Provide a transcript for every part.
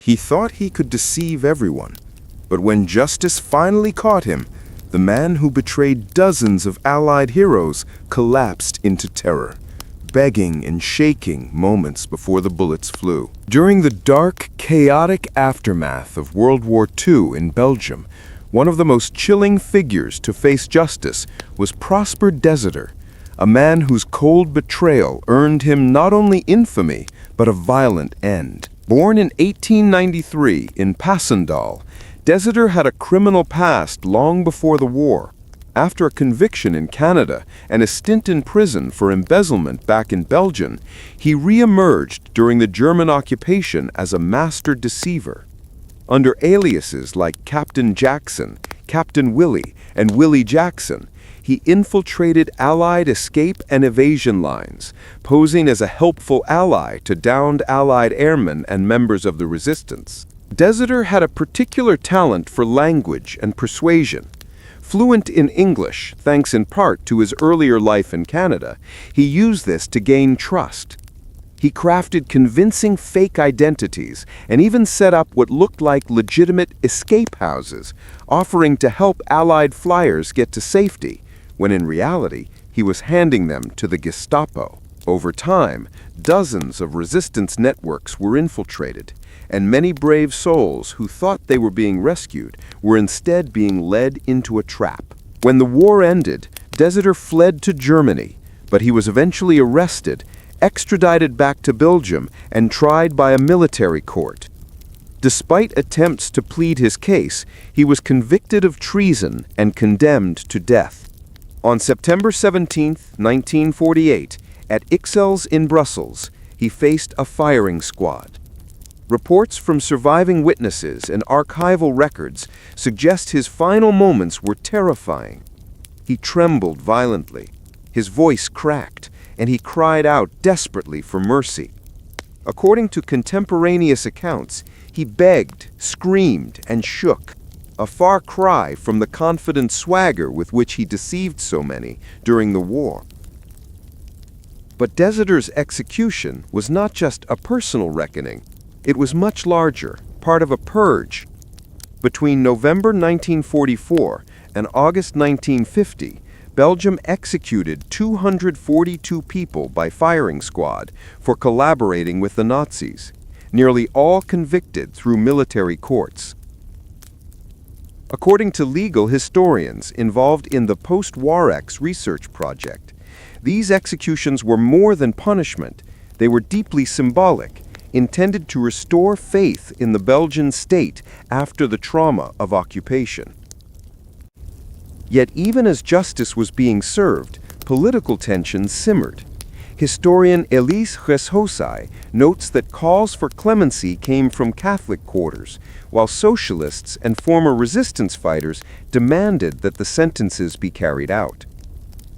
He thought he could deceive everyone, but when justice finally caught him, the man who betrayed dozens of Allied heroes collapsed into terror, begging and shaking moments before the bullets flew. During the dark, chaotic aftermath of World War II in Belgium, one of the most chilling figures to face justice was Prosper Desidder, a man whose cold betrayal earned him not only infamy, but a violent end. Born in 1893 in Passendaele, Desidder had a criminal past long before the war. After a conviction in Canada and a stint in prison for embezzlement back in Belgium, he re-emerged during the German occupation as a master deceiver. Under aliases like Captain Jackson, Captain Willie, and Willie Jackson, he infiltrated Allied escape and evasion lines, posing as a helpful ally to downed Allied airmen and members of the resistance. Desidder had a particular talent for language and persuasion. Fluent in English, thanks in part to his earlier life in Canada, he used this to gain trust. He crafted convincing fake identities and even set up what looked like legitimate escape houses, offering to help Allied flyers get to safety, when in reality, he was handing them to the Gestapo. Over time, dozens of resistance networks were infiltrated, and many brave souls who thought they were being rescued were instead being led into a trap. When the war ended, Desidder fled to Germany, but he was eventually arrested, extradited back to Belgium, and tried by a military court. Despite attempts to plead his case, he was convicted of treason and condemned to death. On September 17, 1948, at Courcelles in Brussels, he faced a firing squad. Reports from surviving witnesses and archival records suggest his final moments were terrifying. He trembled violently, his voice cracked, and he cried out desperately for mercy. According to contemporaneous accounts, he begged, screamed, and shook, a far cry from the confident swagger with which he deceived so many during the war. But Desidder's execution was not just a personal reckoning. It was much larger, part of a purge. Between November 1944 and August 1950, Belgium executed 242 people by firing squad for collaborating with the Nazis, nearly all convicted through military courts. According to legal historians involved in the Post-Warex research project, these executions were more than punishment. They were deeply symbolic, intended to restore faith in the Belgian state after the trauma of occupation. Yet even as justice was being served, political tensions simmered. Historian Elise Reshosai notes that calls for clemency came from Catholic quarters, while socialists and former resistance fighters demanded that the sentences be carried out.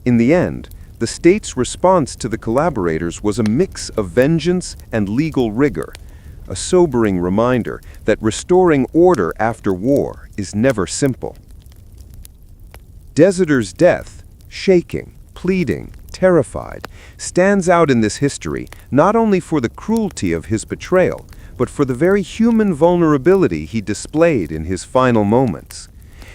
In the end, the state's response to the collaborators was a mix of vengeance and legal rigor, a sobering reminder that restoring order after war is never simple. Desidder's death, shaking, pleading, terrified, stands out in this history not only for the cruelty of his betrayal, but for the very human vulnerability he displayed in his final moments.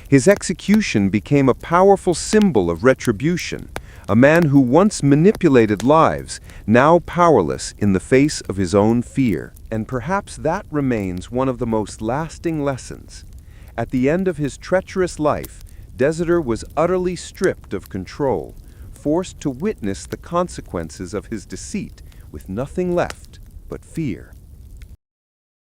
His execution became a powerful symbol of retribution, a man who once manipulated lives, now powerless in the face of his own fear. And perhaps that remains one of the most lasting lessons. At the end of his treacherous life, Desidder was utterly stripped of control, forced to witness the consequences of his deceit with nothing left but fear.